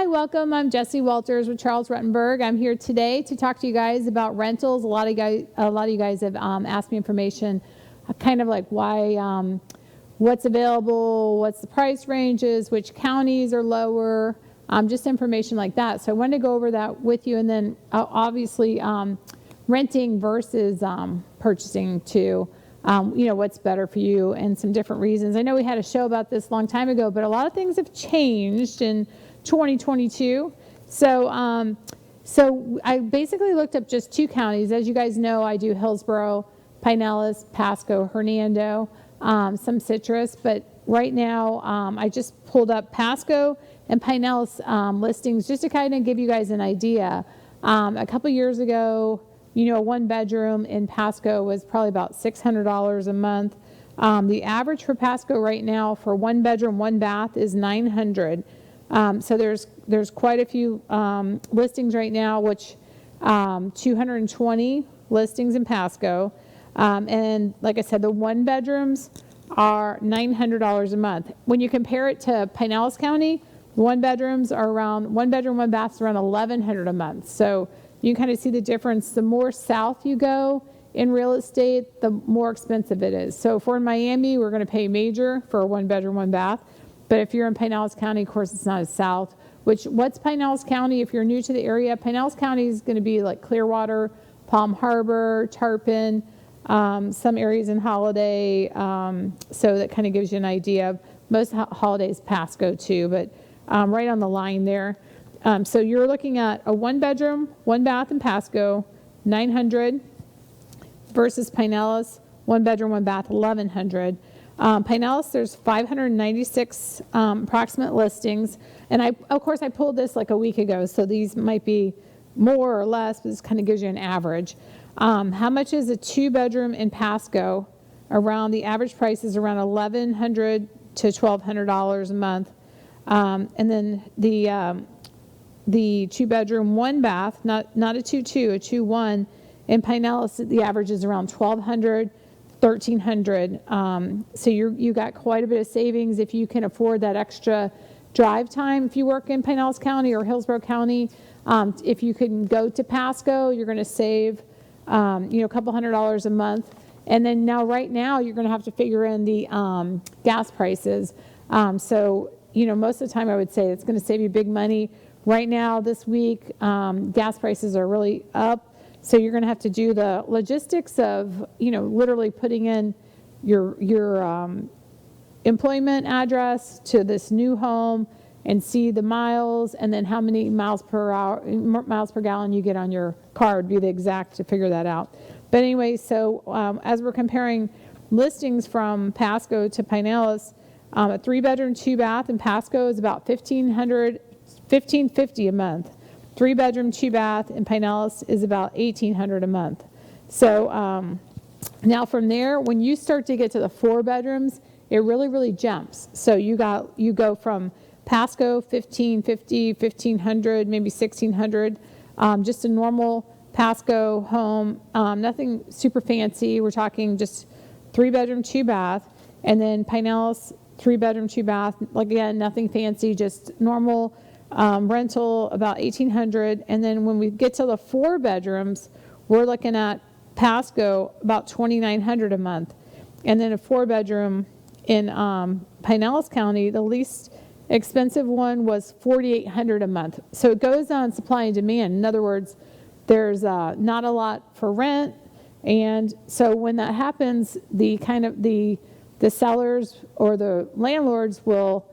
welcome. I'm Jessie Walters with Charles Rutenberg. I'm here today to talk to you guys about rentals. A lot of you guys have asked me information, kind of like why, what's available, what's the price ranges, which counties are lower, just information like that. So I wanted to go over that with you, and then obviously renting versus purchasing too. What's better for you and some different reasons. I know we had a show about this a long time ago, but a lot of things have changed in 2022. So I basically looked up just 2 counties. As you guys know, I do Hillsborough, Pinellas, Pasco, Hernando, some Citrus, but right now I just pulled up Pasco and Pinellas listings just to kind of give you guys an idea. A couple years ago, a 1-bedroom in Pasco was probably about $600 a month. The average for Pasco right now for 1-bedroom, 1-bath is $900. So there's quite a few listings right now, which 220 listings in Pasco. And like I said, the 1-bedrooms are $900 a month. When you compare it to Pinellas County, 1-bedrooms are around, 1-bedroom, 1-bath is around $1,100 a month. So you can kind of see the difference. The more south you go in real estate, the more expensive it is. So if we're in Miami, we're going to pay major for a 1-bedroom, 1-bath. But if you're in Pinellas County, of course, it's not as south. What's Pinellas County? If you're new to the area, Pinellas County is going to be like Clearwater, Palm Harbor, Tarpon, some areas in Holiday. So that kind of gives you an idea of most Holidays, Pasco too, but right on the line there. So you're looking at a 1-bedroom, 1-bath in Pasco, $900 versus Pinellas, 1-bedroom, 1-bath, $1,100. Pinellas, there's 596 approximate listings, and of course I pulled this like a week ago, so these might be more or less, but this kind of gives you an average. How much is a 2-bedroom in Pasco? The average price is around $1,100 to $1,200 a month, and then the 2-bedroom, 1-bath, not a 2-2, a 2-1 in Pinellas, the average is around $1,200. $1,300. So you got quite a bit of savings if you can afford that extra drive time. If you work in Pinellas County or Hillsborough County, if you can go to Pasco, you're going to save a couple $100 a month. And then right now you're going to have to figure in the gas prices. So most of the time I would say it's going to save you big money. Right now this week gas prices are really up. So you're going to have to do the logistics of, literally putting in your employment address to this new home and see the miles, and then how many miles per gallon you get on your car would be the exact to figure that out. But anyway, so as we're comparing listings from Pasco to Pinellas, a 3-bedroom, 2-bath in Pasco is about $1,550 a month. 3-bedroom, 2-bath in Pinellas is about $1,800 a month. So now from there, when you start to get to the 4-bedrooms, it really jumps. So you go from Pasco, $1,550, $1,500, maybe $1,600, just a normal Pasco home, nothing super fancy. We're talking just 3-bedroom, 2-bath, and then Pinellas, 3-bedroom, 2-bath. Again, nothing fancy, just normal. Rental about $1,800, and then when we get to the 4-bedrooms, we're looking at Pasco about $2,900 a month, and then a 4-bedroom in Pinellas County, the least expensive one was $4,800 a month. So it goes on supply and demand. In other words, there's not a lot for rent, and so when that happens, the sellers or the landlords will,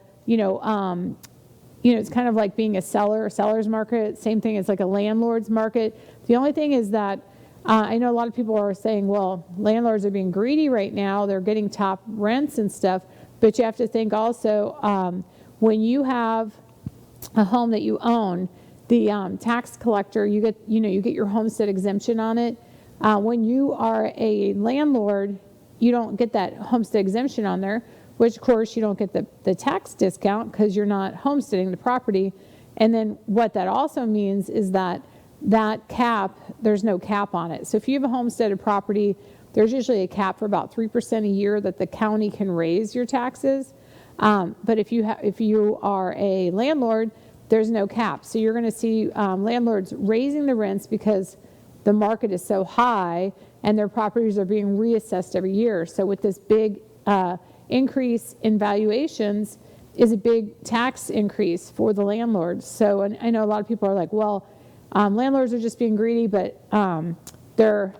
it's kind of like being a seller's market. Same thing as like a landlord's market. The only thing is that I know a lot of people are saying, well, landlords are being greedy right now. They're getting top rents and stuff. But you have to think also, when you have a home that you own, the tax collector, you get your homestead exemption on it. When you are a landlord, you don't get that homestead exemption on there, which of course you don't get the tax discount because you're not homesteading the property. And then what that also means is that cap, there's no cap on it. So if you have a homesteaded property, there's usually a cap for about 3% a year that the county can raise your taxes. But if you are a landlord, there's no cap. So you're going to see landlords raising the rents because the market is so high and their properties are being reassessed every year. So with this big increase in valuations is a big tax increase for the landlords. So, and I know a lot of people are like, well, landlords are just being greedy, but their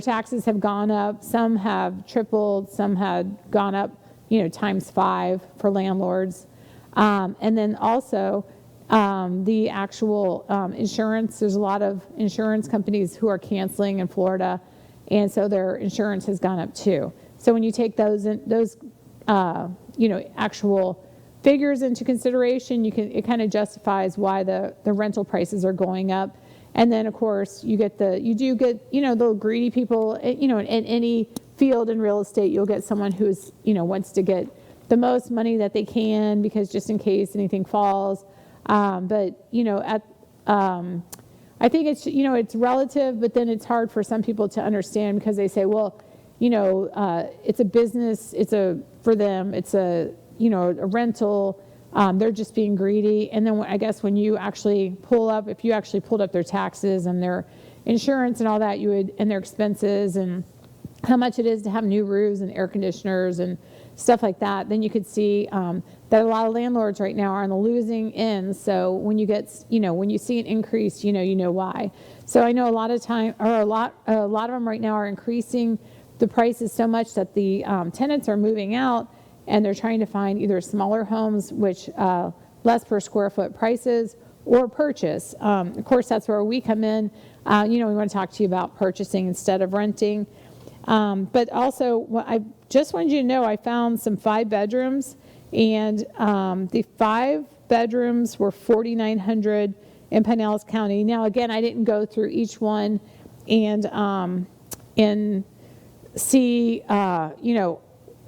taxes have gone up. Some have tripled, some had gone up, times 5 for landlords. And then also the actual insurance, there's a lot of insurance companies who are canceling in Florida, and so their insurance has gone up too. So when you take those actual figures into consideration, it kind of justifies why the rental prices are going up. And then of course you do get the greedy people, in any field in real estate, you'll get someone who's, wants to get the most money that they can because just in case anything falls. But I think it's, it's relative, but then it's hard for some people to understand because they say, well, it's a business, for them, it's a rental, they're just being greedy. And then I guess when you actually if you actually pulled up their taxes and their insurance and all that, and their expenses and how much it is to have new roofs and air conditioners and stuff like that, then you could see that a lot of landlords right now are on the losing end. So when you when you see an increase, you know why. So I know a lot of them right now are increasing the prices so much that the tenants are moving out and they're trying to find either smaller homes, which less per square foot prices, or purchase. Of course, that's where we come in. We want to talk to you about purchasing instead of renting. But also, I just wanted you to know I found some 5 bedrooms, and the 5 bedrooms were $4,900 in Pinellas County. Now, again, I didn't go through each one and see,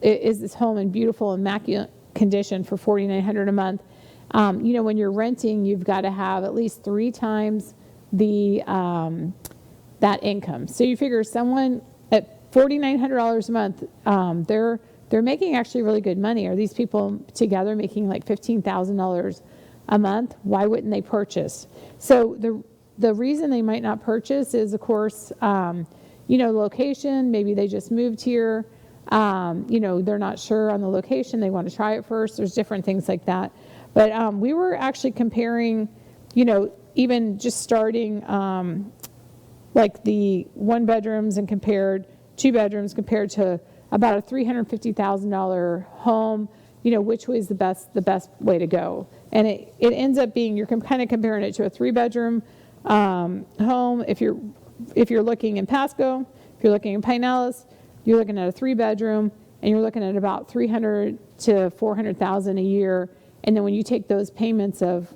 is this home in beautiful, immaculate condition for $4,900 a month? When you're renting, you've got to have at least 3 times that income. So you figure someone at $4,900 a month, they're making actually really good money. Are these people together making like $15,000 a month? Why wouldn't they purchase? So the reason they might not purchase is, of course, location. Maybe they just moved here. They're not sure on the location. They want to try it first. There's different things like that. But we were actually comparing, even just starting like the 1 bedrooms and compared 2 bedrooms compared to about a $350,000 home, which was the best way to go. And it ends up being, you're kind of comparing it to a 3-bedroom home. If you're looking in Pasco, if you're looking in Pinellas, you're looking at a 3-bedroom, and you're looking at about $300,000 to $400,000 a year. And then when you take those payments of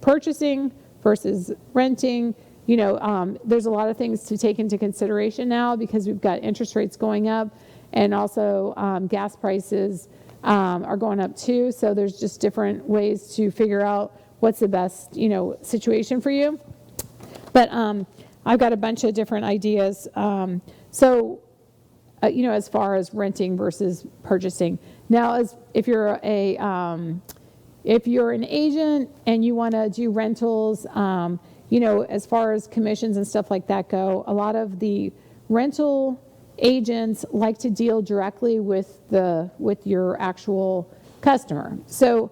purchasing versus renting, there's a lot of things to take into consideration now because we've got interest rates going up, and also gas prices are going up too. So there's just different ways to figure out what's the best, situation for you. But I've got a bunch of different ideas. As far as renting versus purchasing. Now, if you're an agent and you want to do rentals, as far as commissions and stuff like that go, a lot of the rental agents like to deal directly with your actual customer. So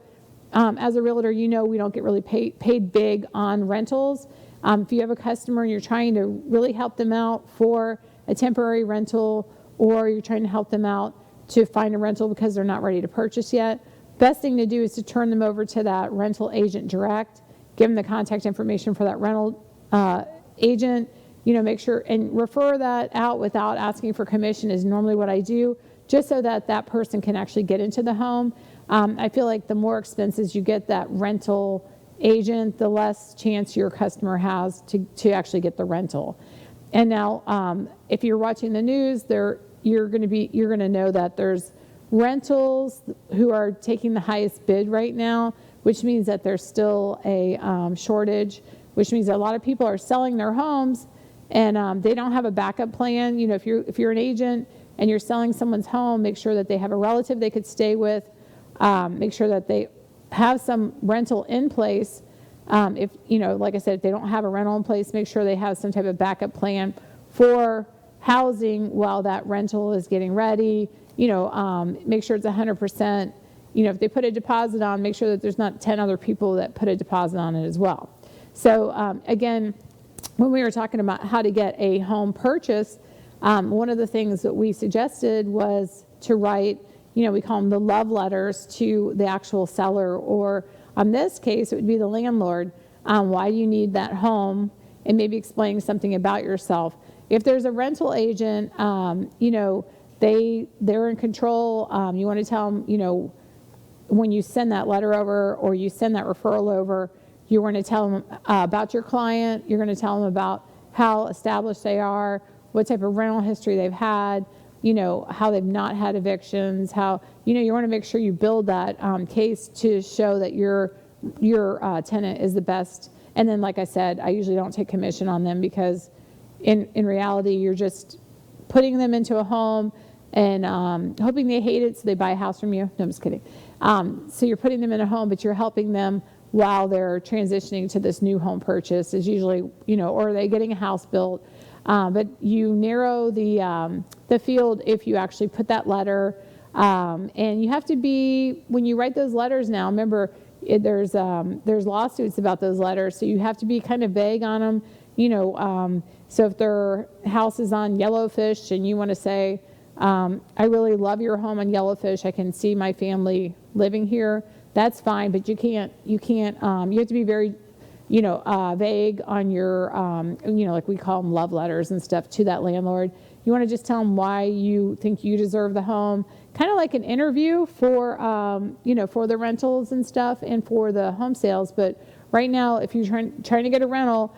as a realtor, we don't get really paid big on rentals. If you have a customer and you're trying to really help them out for a temporary rental, or you're trying to help them out to find a rental because they're not ready to purchase yet, best thing to do is to turn them over to that rental agent direct, give them the contact information for that rental agent, make sure and refer that out without asking for commission is normally what I do, just so that person can actually get into the home. I feel like the more expenses you get that rental agent, the less chance your customer has to actually get the rental. And now, if you're watching the news, you're going to know that there's rentals who are taking the highest bid right now, which means that there's still a shortage, which means that a lot of people are selling their homes and they don't have a backup plan. If you're an agent and you're selling someone's home, make sure that they have a relative they could stay with. Make sure that they have some rental in place If, like I said, if they don't have a rental in place, make sure they have some type of backup plan for housing while that rental is getting ready. Make sure it's 100%. If they put a deposit on, make sure that there's not 10 other people that put a deposit on it as well. So again, when we were talking about how to get a home purchase, one of the things that we suggested was to write, we call them the love letters to the actual seller, or in this case, it would be the landlord. Why do you need that home? And maybe explaining something about yourself. If there's a rental agent, they're in control. You want to tell them, when you send that letter over or you send that referral over, you want to tell them about your client. You're going to tell them about how established they are, what type of rental history they've had, how they've not had evictions, how, you want to make sure you build that case to show that your tenant is the best. And then, like I said, I usually don't take commission on them because in reality, you're just putting them into a home and hoping they hate it so they buy a house from you. No, I'm just kidding. So you're putting them in a home, but you're helping them while they're transitioning to this new home purchase is usually, or are they getting a house built. But you narrow the field if you actually put that letter. And you have to be, when you write those letters now, remember, there's lawsuits about those letters, so you have to be kind of vague on them. So if their house is on Yellowfish and you want to say, I really love your home on Yellowfish, I can see my family living here, that's fine, but you have to be very, vague on your, like we call them love letters and stuff to that landlord. You want to just tell them why you think you deserve the home, kind of like an interview for, for the rentals and stuff and for the home sales. But right now, if you're trying to get a rental,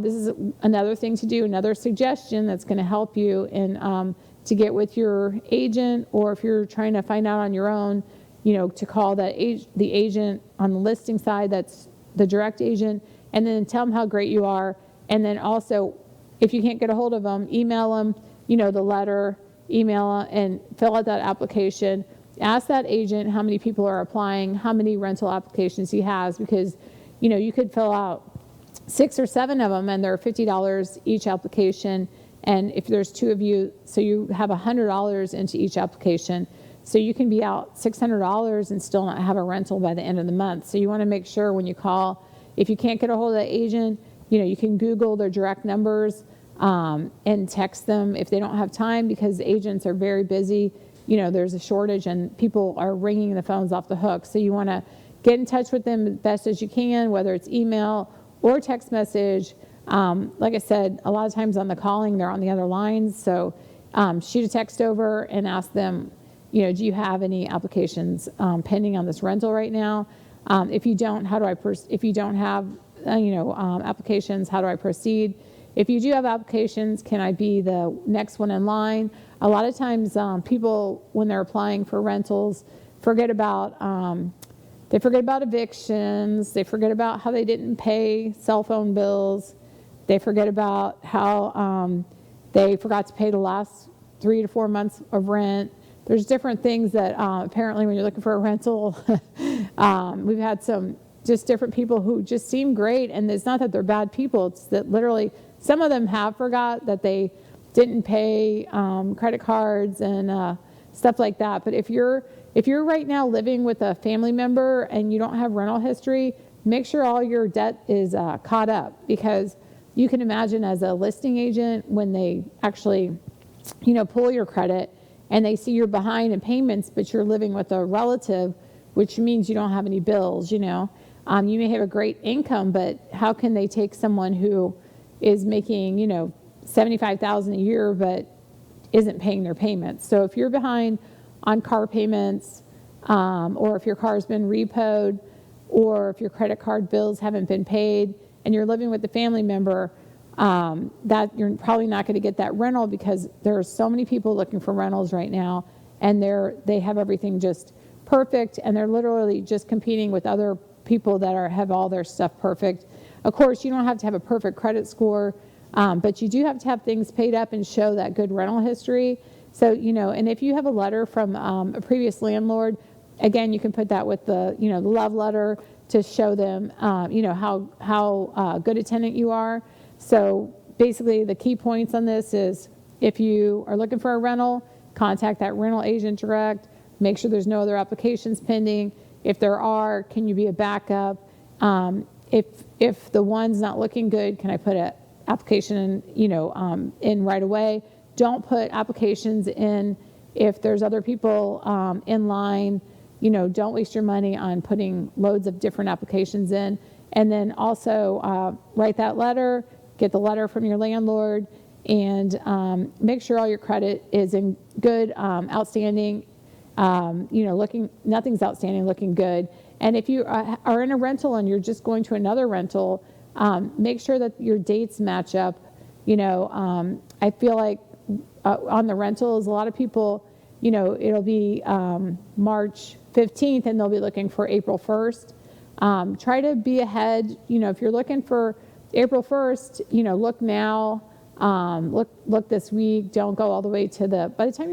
this is another thing to do, another suggestion that's going to help you in to get with your agent, or if you're trying to find out on your own, to call the agent on the listing side, that's the direct agent, and then tell them how great you are. And then also, if you can't get a hold of them, email them, the letter, email and fill out that application. Ask that agent how many people are applying, how many rental applications he has, because, you could fill out 6 or 7 of them and they're $50 each application. And if there's 2 of you, so you have $100 into each application. So you can be out $600 and still not have a rental by the end of the month. So you want to make sure when you call, if you can't get a hold of the agent, you can Google their direct numbers and text them if they don't have time, because agents are very busy. There's a shortage and people are ringing the phones off the hook. So you want to get in touch with them as best as you can, whether it's email or text message. Like I said, a lot of times on the calling, they're on the other lines. So shoot a text over and ask them, do you have any applications pending on this rental right now? If you don't, if you don't have, applications, how do I proceed? If you do have applications, can I be the next one in line? A lot of times people, when they're applying for rentals, forget about evictions. They forget about how they didn't pay cell phone bills. They forget about how they forgot to pay the last 3 to 4 months of rent. There's different things that apparently when you're looking for a rental, we've had some just different people who just seem great, and it's not that they're bad people, it's that literally some of them have forgot that they didn't pay credit cards and stuff like that. But if you're right now living with a family member and you don't have rental history, make sure all your debt is caught up, because you can imagine as a listing agent, when they actually, pull your credit and they see you're behind in payments, but you're living with a relative, which means you don't have any bills, you may have a great income, but how can they take someone who is making, $75,000 a year, but isn't paying their payments? So if you're behind on car payments, or if your car's been repoed, or if your credit card bills haven't been paid, and you're living with a family member, that you're probably not going to get that rental, because there are so many people looking for rentals right now, and they have everything just perfect, and they're literally just competing with other people that have all their stuff perfect. Of course, you don't have to have a perfect credit score, but you do have to have things paid up and show that good rental history. So, and if you have a letter from a previous landlord, again, you can put that with the, the love letter to show them, how good a tenant you are. So basically the key points on this is if you are looking for a rental, contact that rental agent direct, make sure there's no other applications pending. If there are, can you be a backup? If the one's not looking good, can I put an application in, in right away? Don't put applications in if there's other people in line. Don't waste your money on putting loads of different applications in. And then also write that letter, get the letter from your landlord, and make sure all your credit is in good, outstanding, nothing's outstanding, looking good. And if you are in a rental and you're just going to another rental, make sure that your dates match up. I feel like on the rentals, a lot of people, it'll be March 15th and they'll be looking for April 1st. Try to be ahead. If you're looking for April 1st, look now, look this week. Don't go all the way to by the time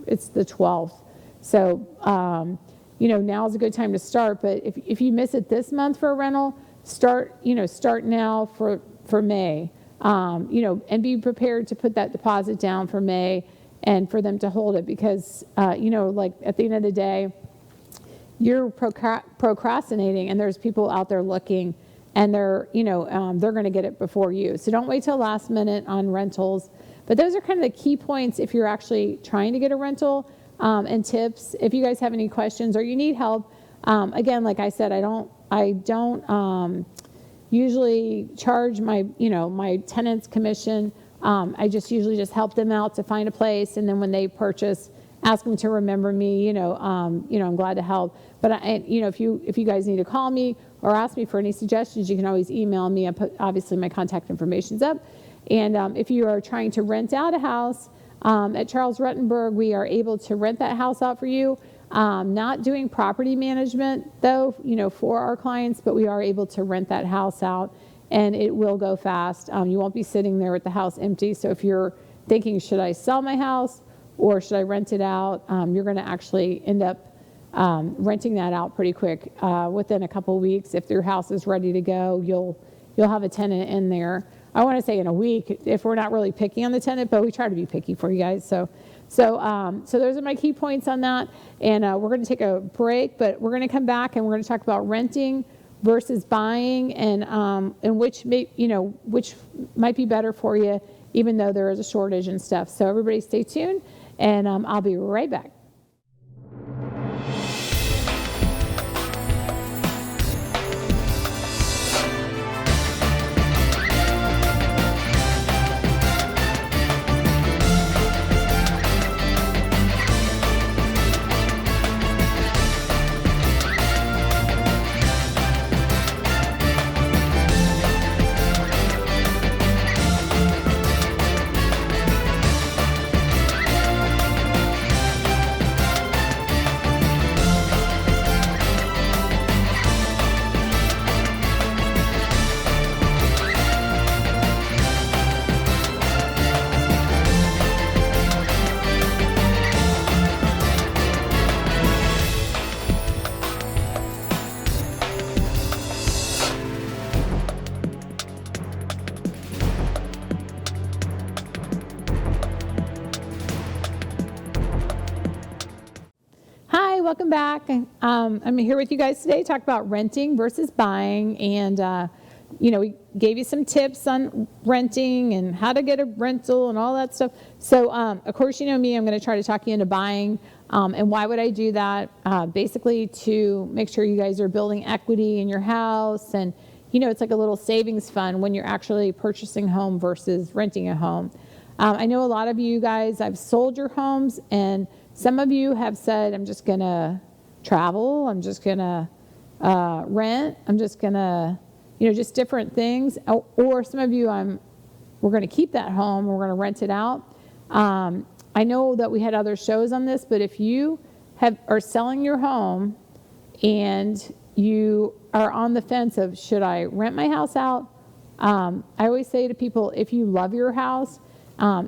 it's the 12th. So, now's a good time to start. But if you miss it this month for a rental, start now for May. And be prepared to put that deposit down for May and for them to hold it because, like at the end of the day, you're procrastinating and there's people out there looking and they're going to get it before you. So don't wait till last minute on rentals. But those are kind of the key points if you're actually trying to get a rental, and tips. If you guys have any questions or you need help, again, like I said, I don't usually charge my tenants commission. I usually just help them out to find a place, and then when they purchase, ask them to remember me. I'm glad to help. But if you guys need to call me or ask me for any suggestions, you can always email me. I put obviously my contact information's up. And if you are trying to rent out a house at Charles Rutenberg, we are able to rent that house out for you. Not doing property management though, for our clients, but we are able to rent that house out, and it will go fast. You won't be sitting there with the house empty. So if you're thinking, should I sell my house or should I rent it out? You're going to actually end up renting that out pretty quick. Within a couple weeks, if your house is ready to go, you'll have a tenant in there. I want to say in a week if we're not really picky on the tenant, but we try to be picky for you guys. So those are my key points on that. And we're going to take a break, but we're going to come back and we're going to talk about renting versus buying, and which might be better for you, even though there is a shortage and stuff. So everybody stay tuned, and I'll be right back. Welcome back. I'm here with you guys today to talk about renting versus buying, and we gave you some tips on renting and how to get a rental and all that stuff. So of course, me, I'm going to try to talk you into buying, and why would I do that? Basically to make sure you guys are building equity in your house, and it's like a little savings fund when you're actually purchasing a home versus renting a home. I know a lot of you guys have sold your homes, and some of you have said, I'm just going to travel, I'm just going to rent, I'm just going to, just different things. Or some of you, we're going to keep that home, we're going to rent it out. I know that we had other shows on this, but if you are selling your home and you are on the fence of, should I rent my house out? I always say to people, if you love your house,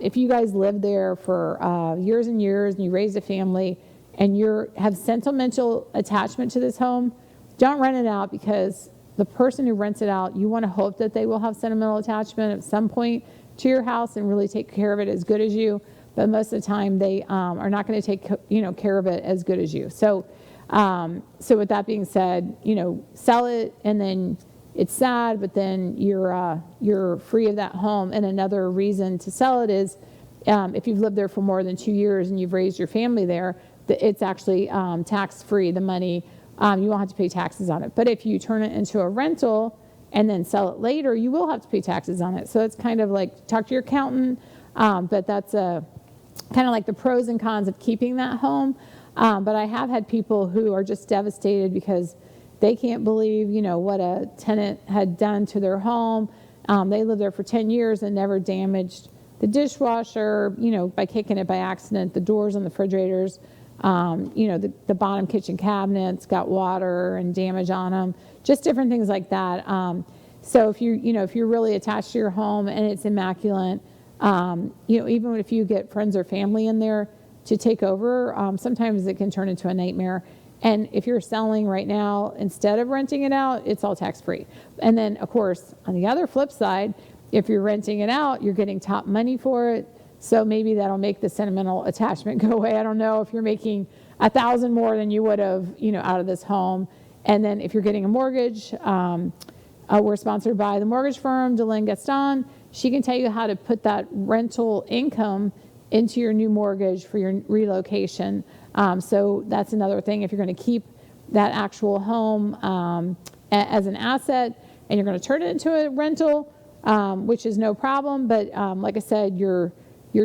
if you guys live there for years and years and you raised a family and you have sentimental attachment to this home, don't rent it out, because the person who rents it out, you want to hope that they will have sentimental attachment at some point to your house and really take care of it as good as you. But most of the time, they are not going to take care of it as good as you. So, so with that being said, sell it, and then it's sad, but then you're free of that home. And another reason to sell it is if you've lived there for more than 2 years and you've raised your family there, it's actually tax-free. The money, you won't have to pay taxes on it. But if you turn it into a rental and then sell it later, you will have to pay taxes on it. So it's kind of like, talk to your accountant, but that's kind of like the pros and cons of keeping that home. But I have had people who are just devastated because they can't believe, what a tenant had done to their home. They lived there for 10 years and never damaged the dishwasher, by kicking it by accident, the doors on the refrigerators, the bottom kitchen cabinets got water and damage on them, just different things like that. So if if you're really attached to your home and it's immaculate, even if you get friends or family in there to take over, sometimes it can turn into a nightmare. And if you're selling right now, instead of renting it out, it's all tax-free. And then, of course, on the other flip side, if you're renting it out, you're getting top money for it. So maybe that'll make the sentimental attachment go away. I don't know if you're making $1,000 more than you would have, out of this home. And then if you're getting a mortgage, we're sponsored by the mortgage firm, Delane Gaston. She can tell you how to put that rental income into your new mortgage for your relocation. So that's another thing. If you're going to keep that actual home as an asset and you're going to turn it into a rental, which is no problem. But like I said, your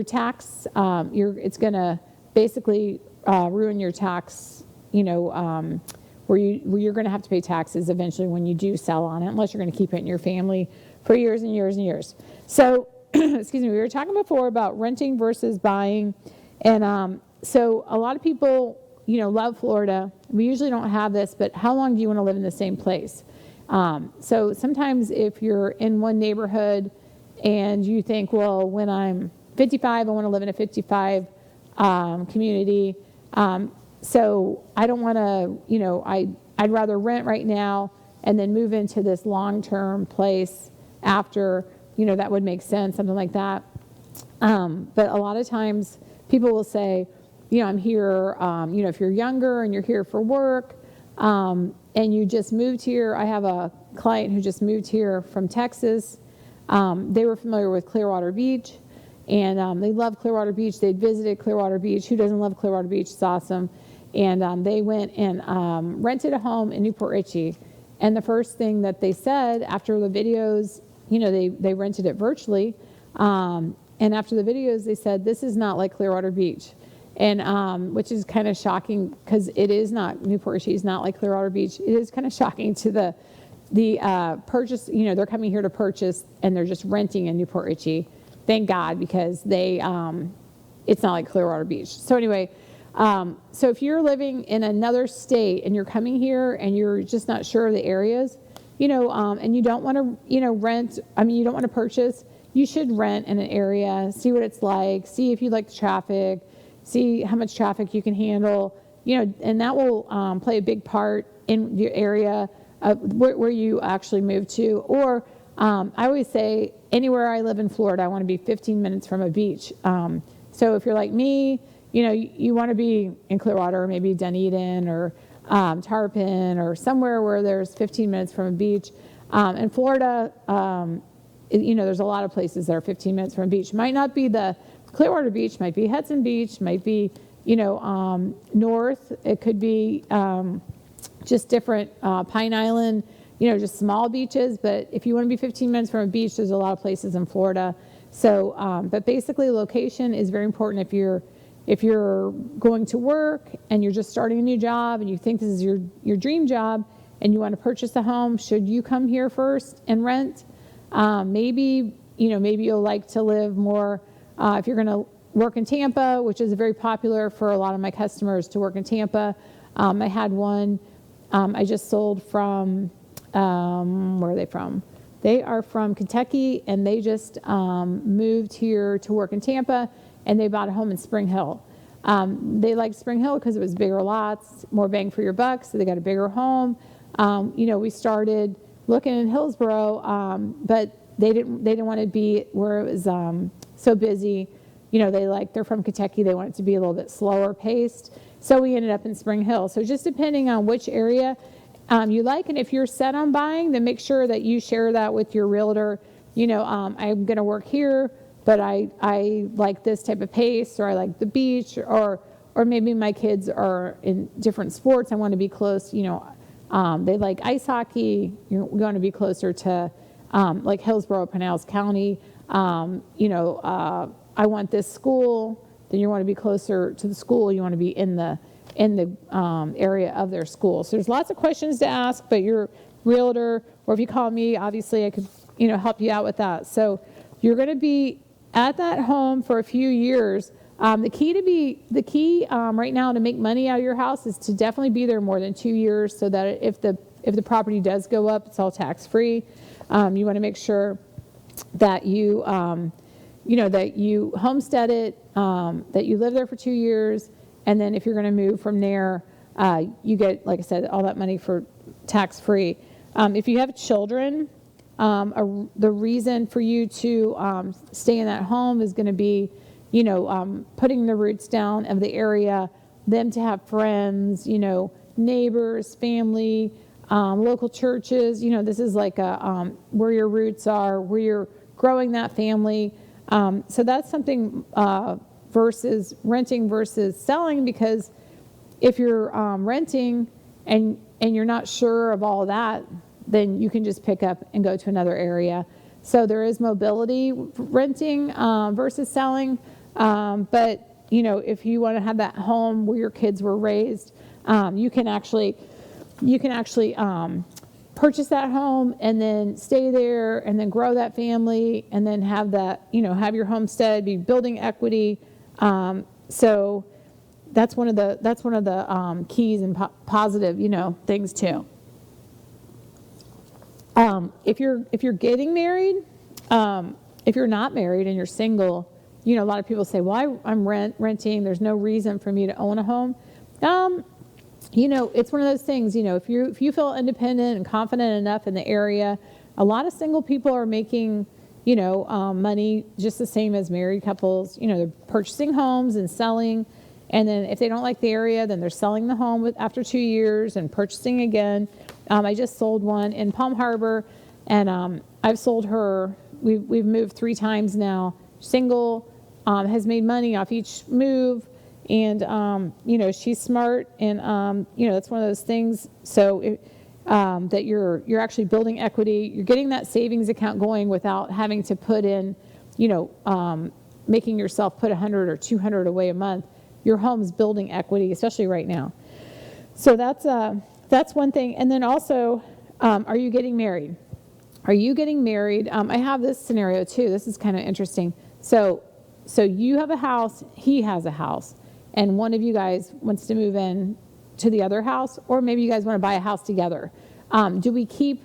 tax, it's going to basically ruin your tax, where you're going to have to pay taxes eventually when you do sell on it, unless you're going to keep it in your family for years and years and years. So, excuse me, we were talking before about renting versus buying. And so a lot of people, love Florida. We usually don't have this, but how long do you want to live in the same place? So sometimes if you're in one neighborhood and you think, well, when I'm 55, I want to live in a 55 community. So I don't want to, I'd rather rent right now and then move into this long-term place after, that would make sense, something like that. But a lot of times people will say, I'm here, if you're younger and you're here for work, and you just moved here. I have a client who just moved here from Texas. They were familiar with Clearwater Beach, and they love Clearwater Beach. They'd visited Clearwater Beach. Who doesn't love Clearwater Beach? It's awesome. And they went and rented a home in Newport Richey. And the first thing that they said after the videos, they rented it virtually. And after the videos, they said, this is not like Clearwater Beach. And which is kind of shocking, because it is not, Newport Richey is not like Clearwater Beach. It is kind of shocking to the purchase, they're coming here to purchase and they're just renting in Newport Richey. Thank God, because it's not like Clearwater Beach. So anyway, so if you're living in another state and you're coming here and you're just not sure of the areas, and you don't want to, rent, you don't want to purchase, you should rent in an area, see what it's like, see if you like the traffic, see how much traffic you can handle, and that will play a big part in your area of where you actually move to. Or I always say, anywhere I live in Florida, I want to be 15 minutes from a beach. So if you're like me, you want to be in Clearwater, or maybe Dunedin, or Tarpon, or somewhere where there's 15 minutes from a beach. In Florida, there's a lot of places that are 15 minutes from a beach. Might not be the Clearwater Beach, might be Hudson Beach, might be, north. It could be just different, Pine Island, just small beaches. But if you want to be 15 minutes from a beach, there's a lot of places in Florida. So, but basically location is very important. If you're going to work and you're just starting a new job and you think this is your dream job and you want to purchase a home, should you come here first and rent? Maybe you'll like to live more, if you're going to work in Tampa, which is very popular for a lot of my customers to work in Tampa. I had one I just sold from, where are they from? They are from Kentucky, and they just moved here to work in Tampa, and they bought a home in Spring Hill. They liked Spring Hill because it was bigger lots, more bang for your buck, so they got a bigger home. We started looking in Hillsborough, but they didn't want to be where it was so busy. They're from Kentucky. They want it to be a little bit slower paced. So we ended up in Spring Hill. So just depending on which area you like, and if you're set on buying, then make sure that you share that with your realtor. I'm going to work here, but I like this type of pace, or I like the beach, or maybe my kids are in different sports. I want to be close. They like ice hockey. You're going to be closer to like Hillsborough, Pinellas County. I want this school. Then you want to be closer to the school. You want to be in the area of their school. So there's lots of questions to ask, but your realtor, or if you call me, obviously I could help you out with that. So you're going to be at that home for a few years. The key right now to make money out of your house is to definitely be there more than 2 years, so that if the property does go up, it's all tax free. You want to make sure that you that you homestead it, that you live there for 2 years, and then if you're going to move from there, you get, like I said, all that money for tax free. If you have children, the reason for you to stay in that home is going to be, putting the roots down of the area, them to have friends, neighbors, family, local churches. This is like where your roots are, where you're growing that family. So that's something versus renting versus selling, because if you're renting and you're not sure of all that, then you can just pick up and go to another area. So there is mobility renting versus selling. But if you want to have that home where your kids were raised, you can actually purchase that home and then stay there and then grow that family and then have that, have your homestead, be building equity. So that's one of the keys and positive, things too. If you're getting married, if you're not married and you're single, a lot of people say, well, I'm renting. There's no reason for me to own a home. It's one of those things, if you feel independent and confident enough in the area, a lot of single people are making, money just the same as married couples. They're purchasing homes and selling. And then if they don't like the area, then they're selling the home after 2 years and purchasing again. I just sold one in Palm Harbor, and I've sold her. We've moved 3 times now. Single, has made money off each move, and she's smart, and that's one of those things. So that you're actually building equity. You're getting that savings account going without having to put in, making yourself put 100 or 200 away a month. Your home's building equity, especially right now. So that's one thing. And then also, are you getting married? Are you getting married? I have this scenario too. This is kind of interesting. So you have a house, he has a house, and one of you guys wants to move in to the other house, or maybe you guys want to buy a house together. Do we keep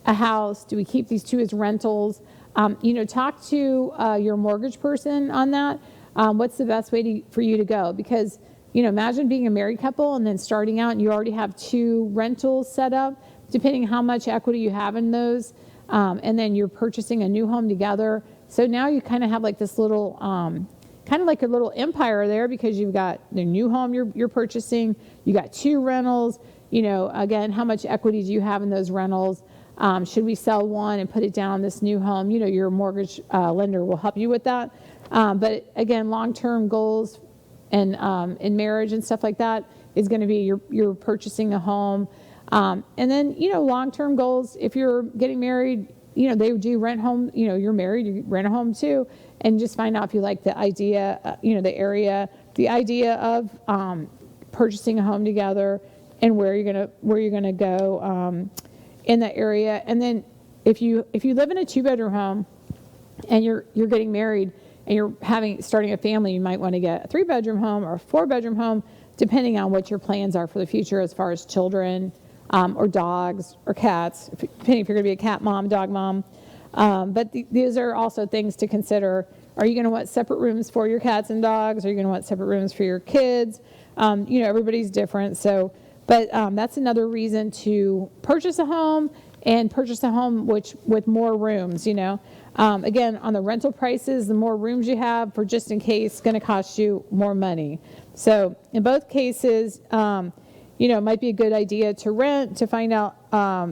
a house? Do we keep these 2 as rentals? Talk to your mortgage person on that. What's the best way for you to go? Because, imagine being a married couple and then starting out and you already have 2 rentals set up, depending how much equity you have in those. And then you're purchasing a new home together. So now you kind of have like this little, kind of like a little empire there, because you've got the new home you're purchasing, you got 2 rentals, again, how much equity do you have in those rentals? Should we sell one and put it down on this new home? Your mortgage lender will help you with that. But again, long-term goals and in marriage and stuff like that is going to be you're purchasing a home. And then, long-term goals, if you're getting married, they do rent home, you're married, you rent a home too, and just find out if you like the idea, the area, the idea of purchasing a home together and where you're gonna go in that area. And then if you live in a 2-bedroom home and you're getting married and you're starting a family, you might want to get a 3-bedroom home or a 4-bedroom home, depending on what your plans are for the future as far as children, or dogs or cats, depending if you're going to be a cat mom, dog mom. But these are also things to consider. Are you going to want separate rooms for your cats and dogs? Are you going to want separate rooms for your kids? Everybody's different. So, But that's another reason to purchase a home, and purchase a home with more rooms, Again, on the rental prices, the more rooms you have for just in case, going to cost you more money. So in both cases, it might be a good idea to rent, to find out,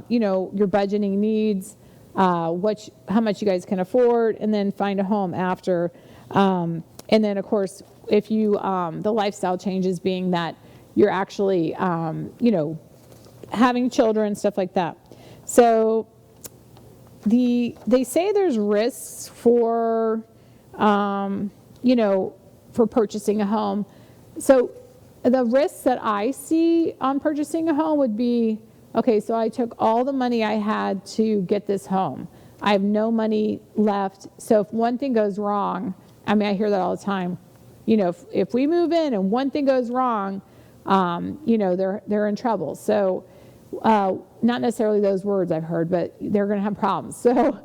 your budgeting needs, how much you guys can afford, and then find a home after. And then, of course, if you, the lifestyle changes being that you're actually, having children, stuff like that. So they say there's risks for, for purchasing a home. So the risks that I see on purchasing a home would be, okay, so I took all the money I had to get this home. I have no money left. So if one thing goes wrong, I hear that all the time. If we move in and one thing goes wrong, they're in trouble. So not necessarily those words I've heard, but they're going to have problems. So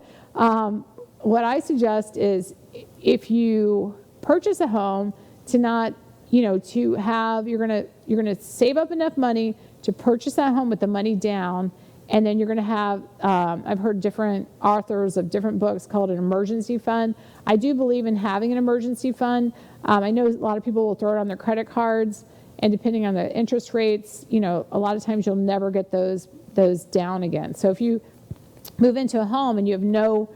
what I suggest is, if you purchase a home, to not, to have, you're going to save up enough money to purchase that home with the money down. And then you're going to have, I've heard different authors of different books called an emergency fund. I do believe in having an emergency fund. I know a lot of people will throw it on their credit cards, and depending on the interest rates, a lot of times you'll never get those down again. So if you move into a home and you have no,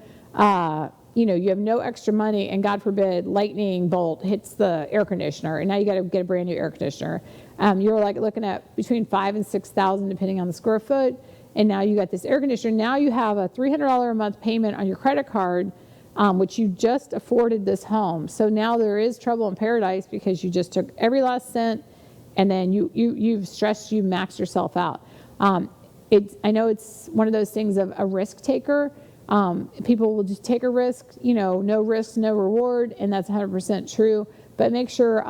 you have no extra money, and God forbid, lightning bolt hits the air conditioner, and now you got to get a brand new air conditioner. You're like looking at between $5,000 and $6,000 depending on the square foot. And now you got this air conditioner. Now you have a $300 a month payment on your credit card, which you just afforded this home. So now there is trouble in paradise, because you just took every last cent, and then you've maxed yourself out. I know it's one of those things of a risk taker. People will just take a risk, no risk, no reward, and that's 100% true. But make sure,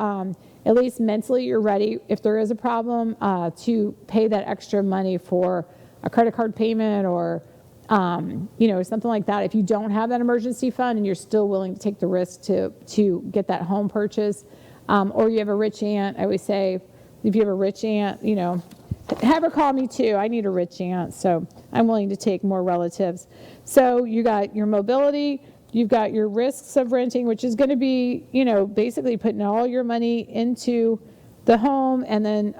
at least mentally, you're ready, if there is a problem, to pay that extra money for a credit card payment, or something like that. If you don't have that emergency fund and you're still willing to take the risk to get that home purchase, or you have a rich aunt, I always say, if you have a rich aunt, have her call me too. I need a rich aunt, so I'm willing to take more relatives. So you got your mobility, you've got your risks of renting, which is going to be, basically putting all your money into the home, and then,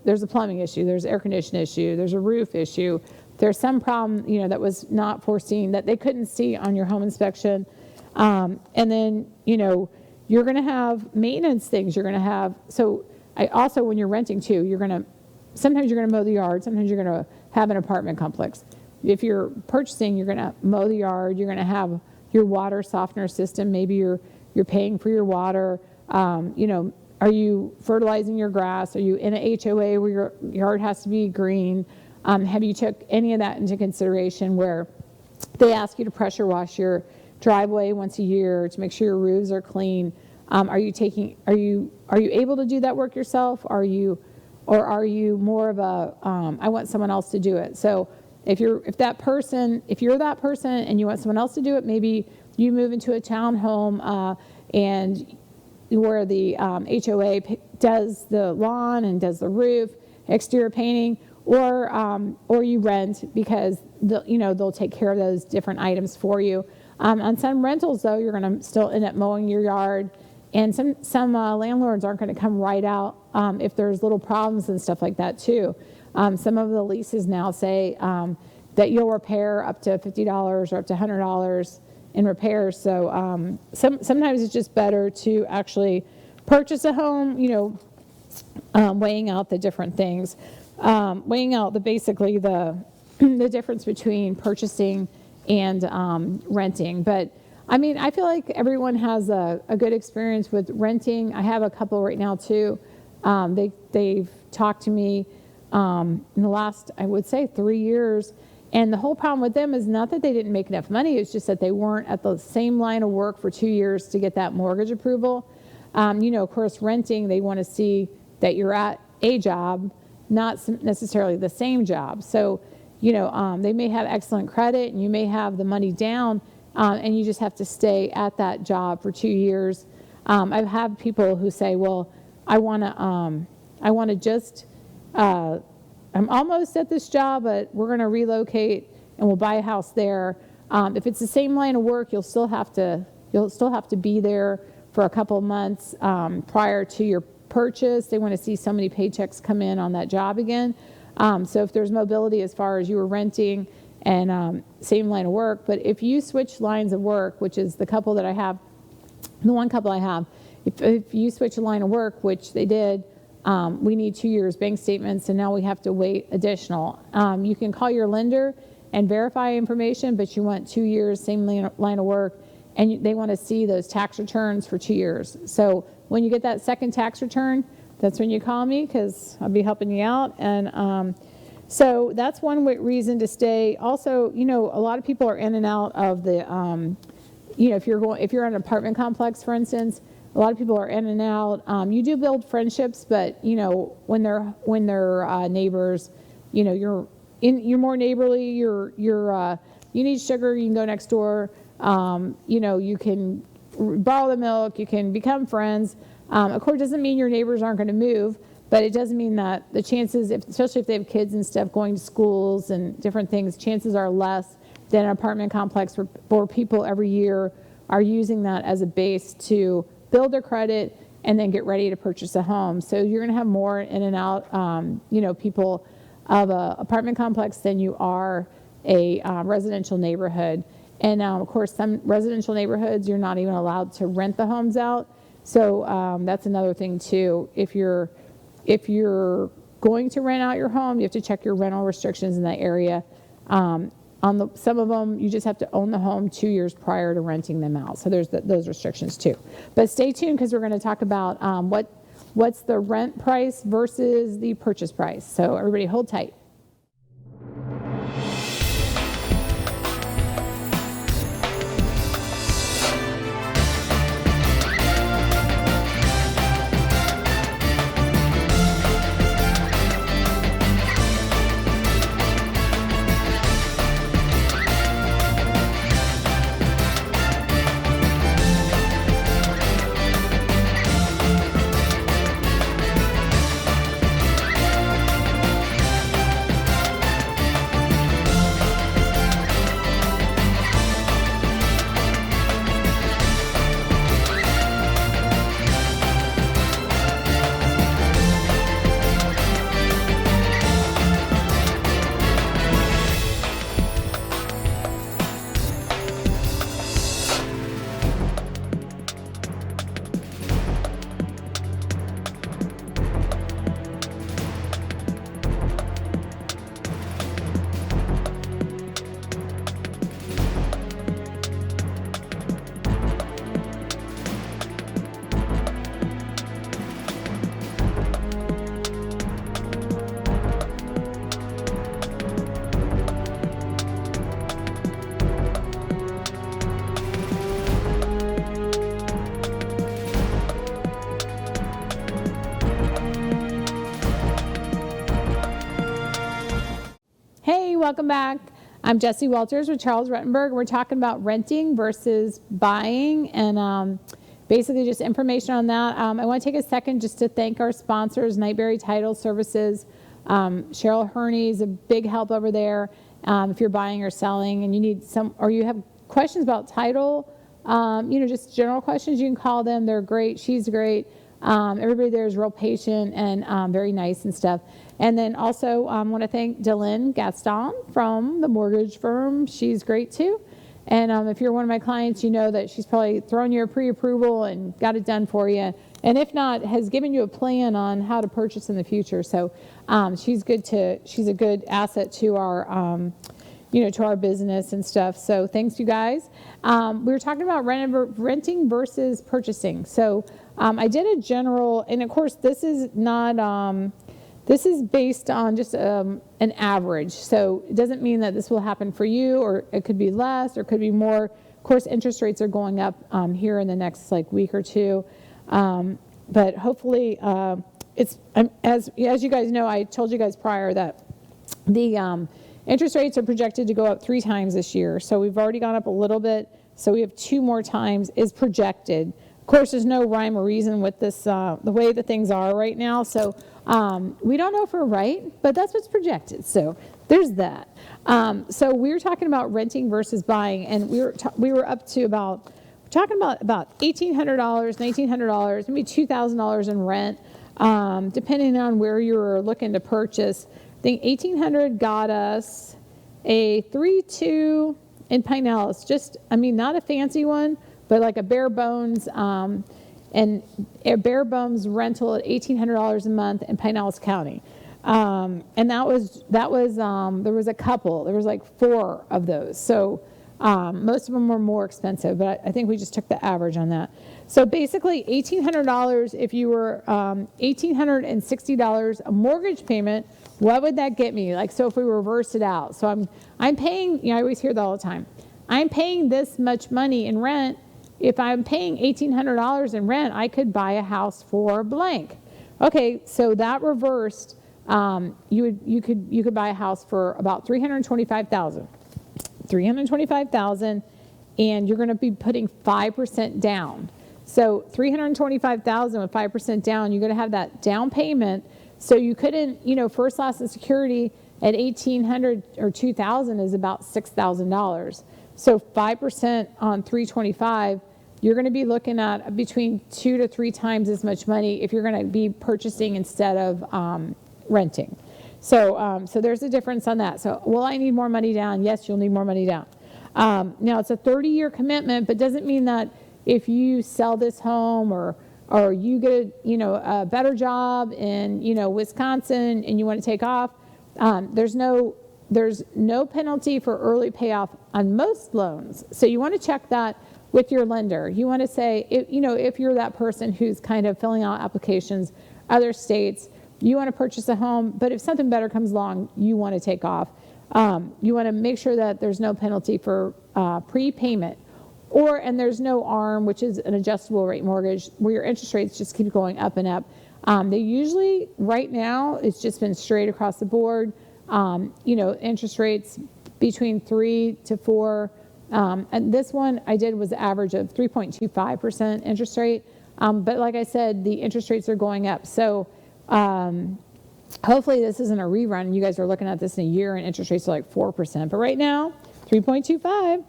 there's a plumbing issue, there's an air conditioning issue, there's a roof issue, there's some problem, that was not foreseen, that they couldn't see on your home inspection. And then, you're going to have maintenance things. You're going to have, so I also, when you're renting too, sometimes you're going to mow the yard, sometimes you're going to have an apartment complex. If you're purchasing, you're going to mow the yard, you're going to have your water softener system, maybe you're paying for your water, are you fertilizing your grass? Are you in an HOA where your yard has to be green? Have you took any of that into consideration, where they ask you to pressure wash your driveway once a year to make sure your roofs are clean? Are you able to do that work yourself? Or are you more of a, I want someone else to do it? So if you're that person and you want someone else to do it, maybe you move into a townhome, and where the HOA does the lawn and does the roof, exterior painting, or you rent, because they'll take care of those different items for you. On some rentals, though, you're going to still end up mowing your yard, and some landlords aren't going to come right out if there's little problems and stuff like that too. Some of the leases now say that you'll repair up to $50 or up to $100 in repairs. So sometimes it's just better to actually purchase a home, weighing out the different things, weighing out basically the difference between purchasing and renting. But I feel like everyone has a good experience with renting. I have a couple right now too. They've talked to me in the last, I would say, 3 years. And the whole problem with them is not that they didn't make enough money, it's just that they weren't at the same line of work for 2 years to get that mortgage approval. Of course, renting, they want to see that you're at a job, not necessarily the same job. So, they may have excellent credit and you may have the money down, and you just have to stay at that job for 2 years. I've had people who say, well, I want to just I'm almost at this job, but we're going to relocate and we'll buy a house there. If it's the same line of work, you'll still have to be there for a couple of months prior to your purchase. They want to see so many paychecks come in on that job again. So if there's mobility as far as you were renting and same line of work, but if you switch lines of work, which is the one couple I have, if you switch a line of work, which they did, we need 2 years bank statements, and now we have to wait additional. You can call your lender and verify information, but you want 2 years, same line of work, and they want to see those tax returns for 2 years. So when you get that second tax return, that's when you call me, because I'll be helping you out. And so that's one reason to stay. Also, a lot of people are in and out of the, if you're in an apartment complex, for instance, a lot of people are in and out. You do build friendships, but when they're neighbors, you're more neighborly. You need sugar, you can go next door. You can borrow the milk. You can become friends. Of course, it doesn't mean your neighbors aren't going to move, but it does mean that the chances, especially if they have kids and stuff going to schools and different things, chances are less than an apartment complex where people every year are using that as a base to build their credit and then get ready to purchase a home. So you're going to have more in and out, people of an apartment complex than you are a residential neighborhood. And now, of course, some residential neighborhoods, you're not even allowed to rent the homes out. So that's another thing too. If you're going to rent out your home, you have to check your rental restrictions in that area. Some of them, you just have to own the home 2 years prior to renting them out. So there's those restrictions too. But stay tuned, because we're going to talk about what's the rent price versus the purchase price. So everybody hold tight. Welcome back. I'm Jessie Walters with Charles Rutenberg. We're talking about renting versus buying, and basically just information on that. I want to take a second just to thank our sponsors, Nightberry Title Services. Cheryl Herney is a big help over there. If you're buying or selling and you need or you have questions about title, just general questions, you can call them. They're great. She's great. Everybody there is real patient and very nice and stuff. And then also want to thank Dylan Gaston from the mortgage firm. She's great too. And if you're one of my clients, you know that she's probably thrown you a pre-approval and got it done for you. And if not, has given you a plan on how to purchase in the future. So she's a good asset to our, to our business and stuff. So thanks, you guys. We were talking about renting versus purchasing. So I did a general, and of course this is not, this is based on just an average. So it doesn't mean that this will happen for you, or it could be less, or it could be more. Of course, interest rates are going up here in the next week or two. But hopefully, as you guys know, I told you guys prior that the interest rates are projected to go up 3 times this year. So we've already gone up a little bit. So we have 2 more times is projected. Of course, there's no rhyme or reason with this, the way that things are right now. So We don't know if we're right, but that's what's projected. So there's that. So we were talking about renting versus buying, and we were up to about $1,800, $1,900, maybe $2,000 in rent, depending on where you were looking to purchase. I think $1,800 got us a 3-2 in Pinellas. Just, I mean, not a fancy one, but like a bare bones, and a bare bones rental at $1,800 a month in Pinellas County. And that was there was a couple. There was like 4 of those. So most of them were more expensive, but I think we just took the average on that. So basically $1,800 if you were $1,860 a mortgage payment. What would that get me? Like, so if we reverse it out, so I'm paying, I always hear that all the time. I'm paying this much money in rent. If I'm paying $1,800 in rent, I could buy a house for blank. Okay, so that reversed, you could buy a house for about $325,000. $325,000, and you're going to be putting 5% down. So $325,000 with 5% down, you're going to have that down payment. So you couldn't, first loss of security at $1,800 or $2,000 is about $6,000. So 5% on $325,000, you're going to be looking at between 2 to 3 times as much money if you're going to be purchasing instead of renting. So there's a difference on that. So will I need more money down? Yes, you'll need more money down. Now it's a 30-year commitment, but doesn't mean that if you sell this home or you get a better job in Wisconsin and you want to take off, there's no penalty for early payoff on most loans. So you want to check that with your lender. You want to say, if you're that person who's kind of filling out applications, other states, you want to purchase a home, but if something better comes along, you want to take off. You want to make sure that there's no penalty for prepayment, and there's no ARM, which is an adjustable rate mortgage, where your interest rates just keep going up and up. They usually, right now, it's just been straight across the board. Interest rates between 3 to 4. And this one I did was the average of 3.25% interest rate. But like I said, the interest rates are going up. So hopefully this isn't a rerun. You guys are looking at this in a year and interest rates are like 4%. But right now, 3.25.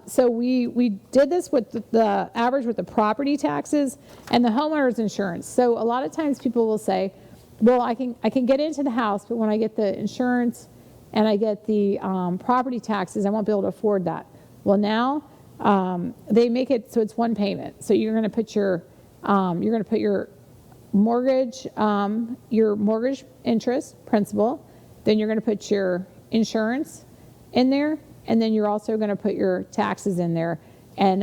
So we did this with the average with the property taxes and the homeowner's insurance. So a lot of times people will say, well, I can get into the house, but when I get the insurance and I get the property taxes, I won't be able to afford that. Well, now they make it so it's one payment. So you're going to put your mortgage interest principal, then you're going to put your insurance in there, and then you're also going to put your taxes in there, and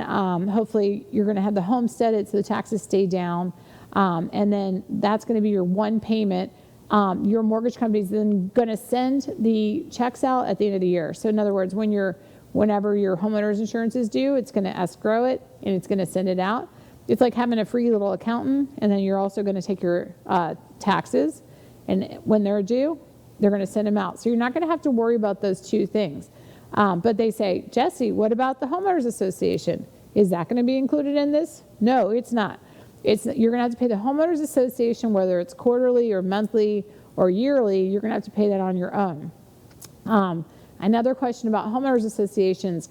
hopefully you're going to have the homesteaded so the taxes stay down, and then that's going to be your one payment. Your mortgage company is then going to send the checks out at the end of the year. So in other words, whenever your homeowner's insurance is due, it's going to escrow it and it's going to send it out. It's like having a free little accountant, and then you're also going to take your taxes, and when they're due, they're going to send them out. So you're not going to have to worry about those two things. But they say, Jessie, what about the homeowners association? Is that going to be included in this? No, it's not. You're going to have to pay the homeowners association, whether it's quarterly or monthly or yearly. You're going to have to pay that on your own. Another question about homeowners associations: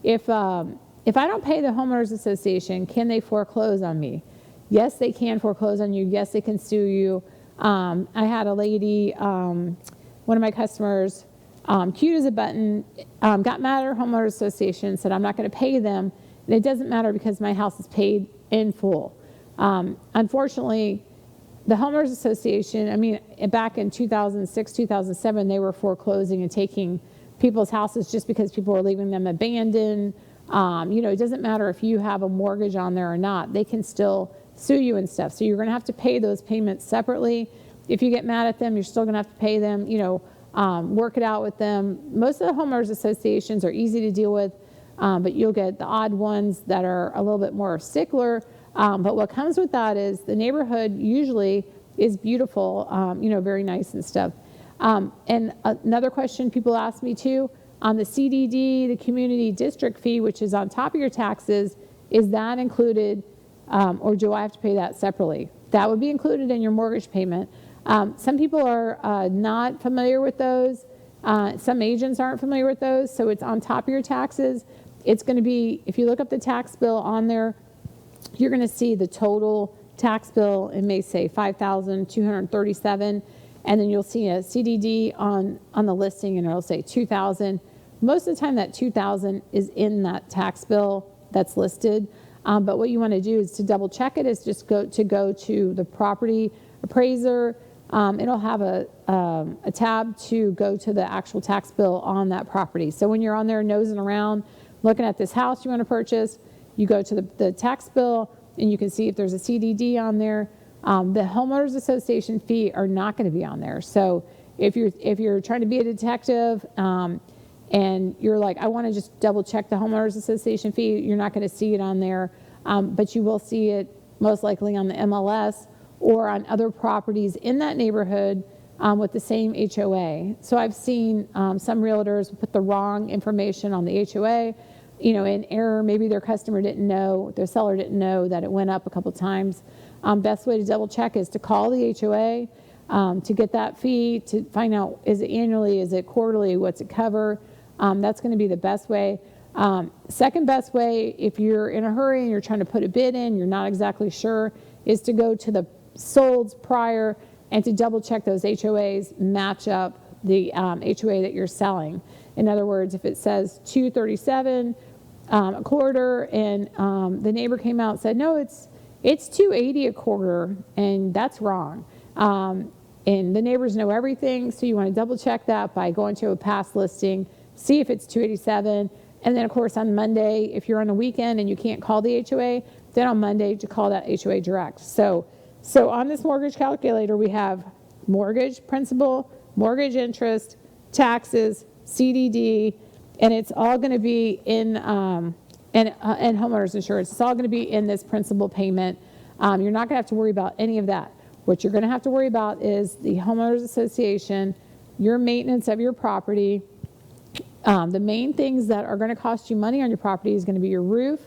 if I don't pay the homeowners association, can they foreclose on me? Yes, they can foreclose on you. Yes, they can sue you. I had a lady, one of my customers, cute as a button, got mad at her homeowners association, said, I'm not going to pay them. And it doesn't matter because my house is paid in full. Unfortunately, the homeowners association, back in 2006, 2007, they were foreclosing and taking people's houses just because people were leaving them abandoned. It doesn't matter if you have a mortgage on there or not. They can still sue you and stuff. So you're going to have to pay those payments separately. If you get mad at them, you're still going to have to pay them, work it out with them. Most of the homeowners associations are easy to deal with, but you'll get the odd ones that are a little bit more stickler. But what comes with that is the neighborhood usually is beautiful, very nice and stuff. And another question people ask me too, on the CDD, the community district fee, which is on top of your taxes, is that included, or do I have to pay that separately? That would be included in your mortgage payment. Some people are not familiar with those. Some agents aren't familiar with those, so it's on top of your taxes. It's going to be, if you look up the tax bill on there, you're going to see the total tax bill. It may say $5,237, and then you'll see a CDD on the listing, and it'll say $2,000. Most of the time, that $2,000 is in that tax bill that's listed. But what you want to do is to double check it. Is just go to the property appraiser. It'll have a tab to go to the actual tax bill on that property. So when you're on there nosing around, looking at this house you want to purchase, you go to the tax bill and you can see if there's a CDD on there. The homeowners association fee are not going to be on there. So if you're trying to be a detective and you're like, I want to just double check the homeowners association fee, you're not going to see it on there, but you will see it most likely on the MLS or on other properties in that neighborhood with the same HOA. So I've seen some realtors put the wrong information on the HOA, in error. Maybe their customer didn't know, their seller didn't know that it went up a couple times. Best way to double check is to call the HOA to get that fee, to find out, is it annually, is it quarterly, what's it cover? That's going to be the best way. Second best way, if you're in a hurry and you're trying to put a bid in, you're not exactly sure, is to go to the solds prior and to double check those HOAs match up the HOA that you're selling. In other words, if it says $237 a quarter and the neighbor came out and said, no, it's $280 a quarter, and that's wrong. And the neighbors know everything, so you want to double check that by going to a past listing, see if it's $287, and then of course on Monday, if you're on a weekend and you can't call the HOA, then on Monday to call that HOA direct. So on this mortgage calculator, we have mortgage principal, mortgage interest, taxes, CDD, and it's all going to be in and homeowners insurance. It's all going to be in this principal payment. You're not going to have to worry about any of that. What you're going to have to worry about is the homeowners association, your maintenance of your property. The main things that are going to cost you money on your property is going to be your roof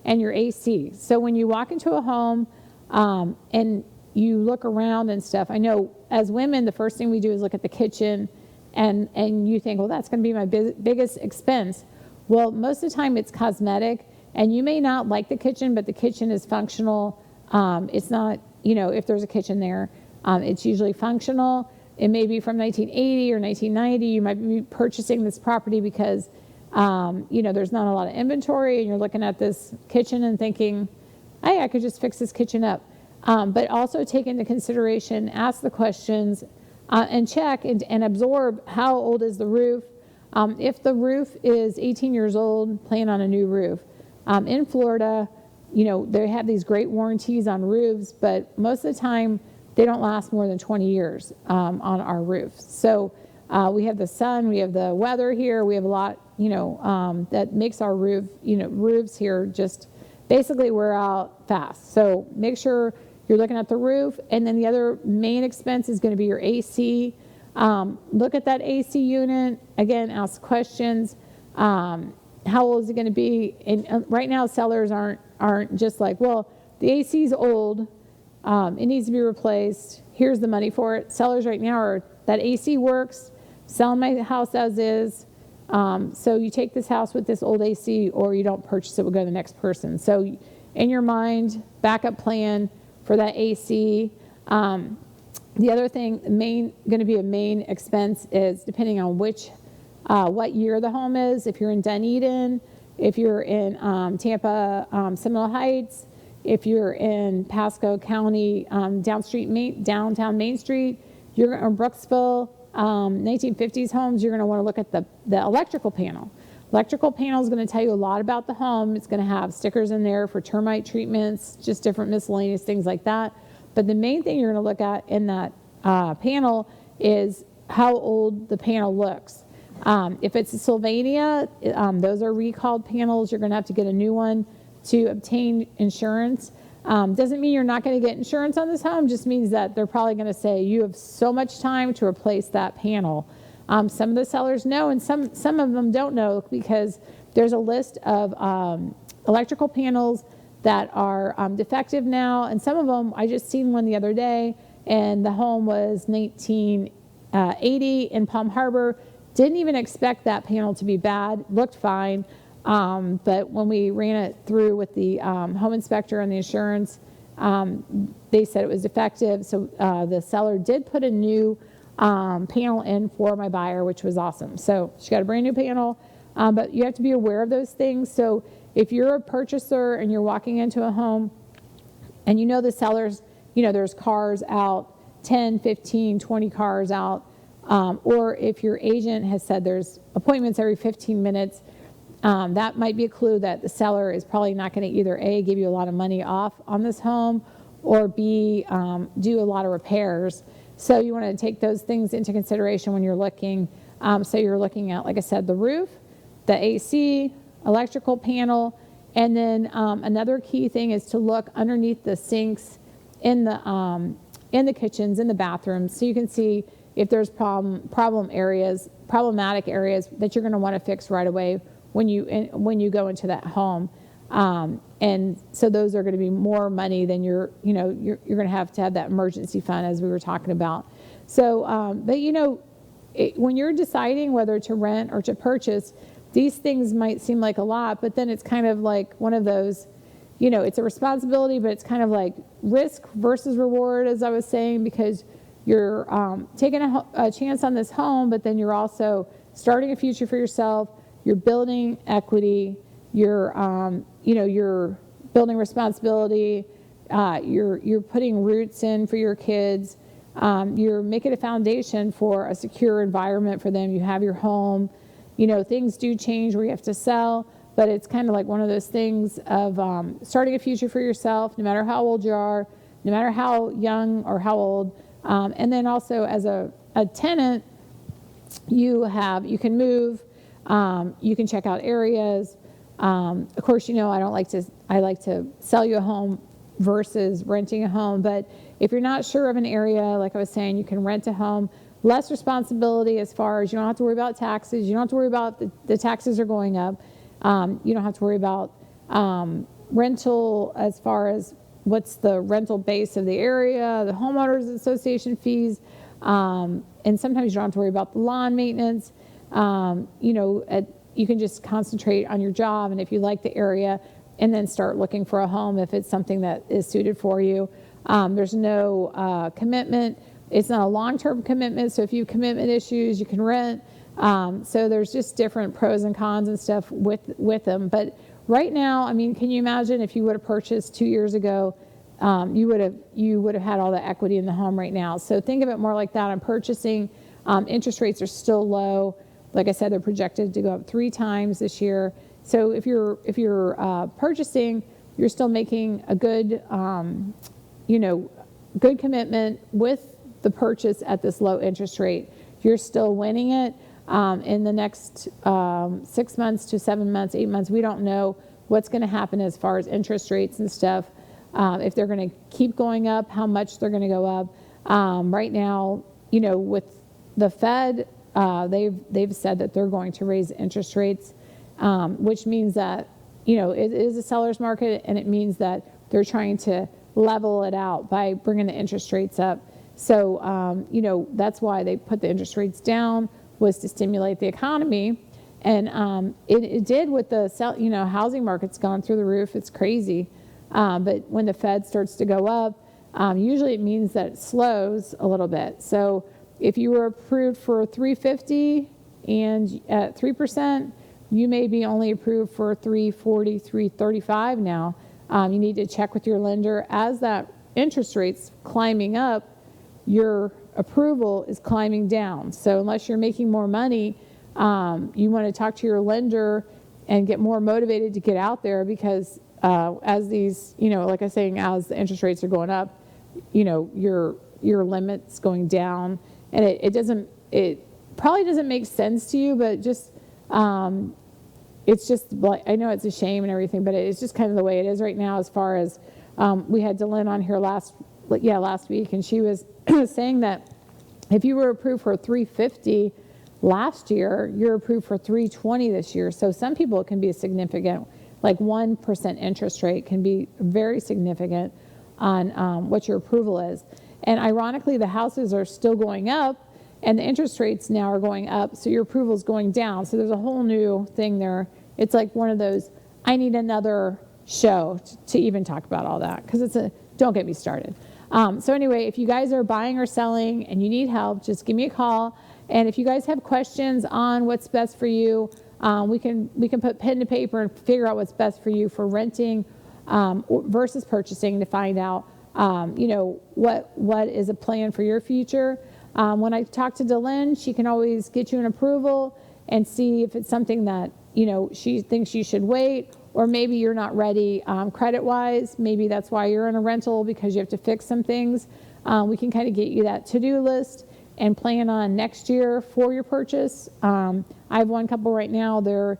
and your AC. So when you walk into a home and you look around and stuff, I know as women, the first thing we do is look at the kitchen, and you think, well, that's going to be my biggest expense. Well, most of the time it's cosmetic, and you may not like the kitchen, but the kitchen is functional. It's not, if there's a kitchen there, it's usually functional. It may be from 1980 or 1990. You might be purchasing this property because, there's not a lot of inventory, and you're looking at this kitchen and thinking, hey, I could just fix this kitchen up. But also take into consideration, ask the questions, and check and absorb how old is the roof. If the roof is 18 years old, plan on a new roof. In Florida, they have these great warranties on roofs, but most of the time they don't last more than 20 years on our roofs. So we have the sun, we have the weather here, we have a lot, that makes our roofs here just basically wear out fast. So make sure you're looking at the roof, and then the other main expense is going to be your AC. Look at that AC unit. Again, ask questions. How old is it going to be? And right now, sellers aren't just like, well, the AC is old. It needs to be replaced. Here's the money for it. Sellers right now are, that AC works. Selling my house as is. So you take this house with this old AC, or you don't purchase it, we'll go to the next person. So in your mind, backup plan for that AC. The other thing, going to be a main expense is depending on what year the home is. If you're in Dunedin, if you're in Tampa, Seminole Heights, if you're in Pasco County, downtown Main Street, you're in Brooksville, 1950s homes, you're going to want to look at the electrical panel. Electrical panel is going to tell you a lot about the home. It's going to have stickers in there for termite treatments, just different miscellaneous things like that. But the main thing you're going to look at in that panel is how old the panel looks. If it's a Sylvania, those are recalled panels. You're going to have to get a new one to obtain insurance. Doesn't mean you're not going to get insurance on this home, just means that they're probably going to say you have so much time to replace that panel. Some of the sellers know, and some of them don't know, because there's a list of electrical panels that are defective now, and some of them, I just seen one the other day, and the home was 1980 in Palm Harbor. Didn't even expect that panel to be bad, looked fine. But when we ran it through with the home inspector and the insurance, they said it was defective. So the seller did put a new panel in for my buyer, which was awesome. So she got a brand new panel, but you have to be aware of those things. So if you're a purchaser and you're walking into a home and you know the sellers, there's cars out, 10, 15, 20 cars out, or if your agent has said there's appointments every 15 minutes, that might be a clue that the seller is probably not going to either A, give you a lot of money off on this home, or B, do a lot of repairs. So you want to take those things into consideration when you're looking. So you're looking at, like I said, the roof, the AC, electrical panel, and then another key thing is to look underneath the sinks in the kitchens, in the bathrooms, so you can see if there's problematic areas that you're going to want to fix right away when you go into that home. And so those are going to be more money than you're going to have that emergency fund, as we were talking about. So, but when you're deciding whether to rent or to purchase, these things might seem like a lot, but then it's kind of like one of those, it's a responsibility, but it's kind of like risk versus reward, as I was saying, because you're taking a chance on this home, but then you're also starting a future for yourself. You're building equity. You're building responsibility. You're putting roots in for your kids. You're making a foundation for a secure environment for them. You have your home. Things do change where you have to sell, but it's kind of like one of those things of starting a future for yourself, no matter how old you are, no matter how young or how old. And then also as a tenant, you can move, you can check out areas. Of course, I like to sell you a home versus renting a home. But if you're not sure of an area, like I was saying, you can rent a home. Less responsibility as far as you don't have to worry about taxes. You don't have to worry about the taxes are going up. You don't have to worry about rental as far as what's the rental base of the area, the homeowners association fees, and sometimes you don't have to worry about the lawn maintenance. You can just concentrate on your job, and if you like the area, and then start looking for a home if it's something that is suited for you. There's no commitment. It's not a long-term commitment, so if you have commitment issues, you can rent. So there's just different pros and cons and stuff with them. But right now, can you imagine if you would have purchased 2 years ago, you would have had all the equity in the home right now. So think of it more like that on purchasing. Interest rates are still low. Like I said, they're projected to go up 3 times this year. So if you're purchasing, you're still making a good good commitment with the purchase at this low interest rate. You're still winning it. In the next 6 months to 7 months, 8 months, we don't know what's going to happen as far as interest rates and stuff. If they're going to keep going up, how much they're going to go up. Right now, with the Fed, they've said that they're going to raise interest rates, which means that it is a seller's market, and it means that they're trying to level it out by bringing the interest rates up. So that's why they put the interest rates down, was to stimulate the economy, and it did with the housing market's gone through the roof. It's crazy, but when the Fed starts to go up, usually it means that it slows a little bit. So if you were approved for 350 and at 3%, you may be only approved for 340, 335 now. You need to check with your lender. As that interest rate's climbing up, your approval is climbing down. So unless you're making more money, you want to talk to your lender and get more motivated to get out there, because as these, like I was saying, as the interest rates are going up, your limit's going down, and it probably doesn't make sense to you, but just it's just like, I know it's a shame and everything, but it's just kind of the way it is right now. As far as we had Dylan on here last week, and she was saying that if you were approved for 350 last year, you're approved for 320 this year. So some people, it can be a significant, like 1% interest rate can be very significant on what your approval is. And ironically, the houses are still going up and the interest rates now are going up, so your approval is going down. So there's a whole new thing there. It's like one of those, I need another show to even talk about all that, because don't get me started. So anyway, if you guys are buying or selling and you need help, just give me a call. And if you guys have questions on what's best for you, we can put pen to paper and figure out what's best for you for renting versus purchasing, to find out what is a plan for your future. When I talk to Delynn, she can always get you an approval and see if it's something that she thinks you should wait, or maybe you're not ready credit-wise. Maybe that's why you're in a rental, because you have to fix some things. We can kind of get you that to-do list and plan on next year for your purchase. I have one couple right now, their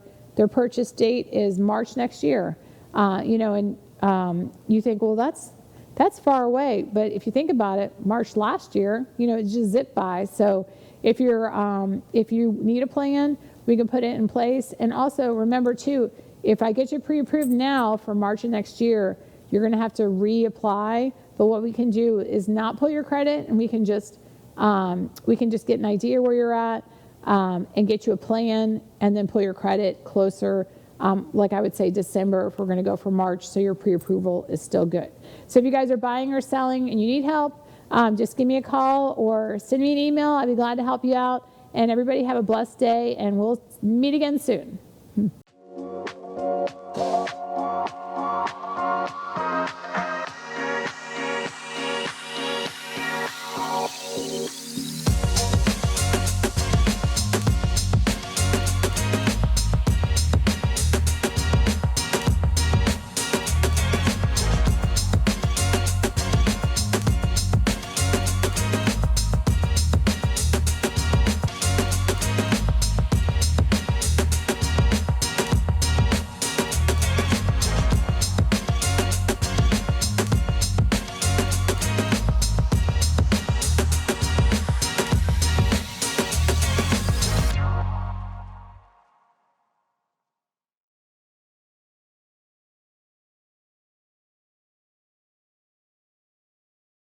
purchase date is March next year. And you think, well, that's far away. But if you think about it, March last year, it just zipped by. So if you need a plan, we can put it in place. And also remember too, if I get you pre-approved now for March of next year, you're going to have to reapply. But what we can do is not pull your credit, and we can just get an idea where you're at and get you a plan, and then pull your credit closer. Like I would say December if we're going to go for March, so your pre-approval is still good. So if you guys are buying or selling and you need help, just give me a call or send me an email. I'd be glad to help you out. And everybody have a blessed day, and we'll meet again soon.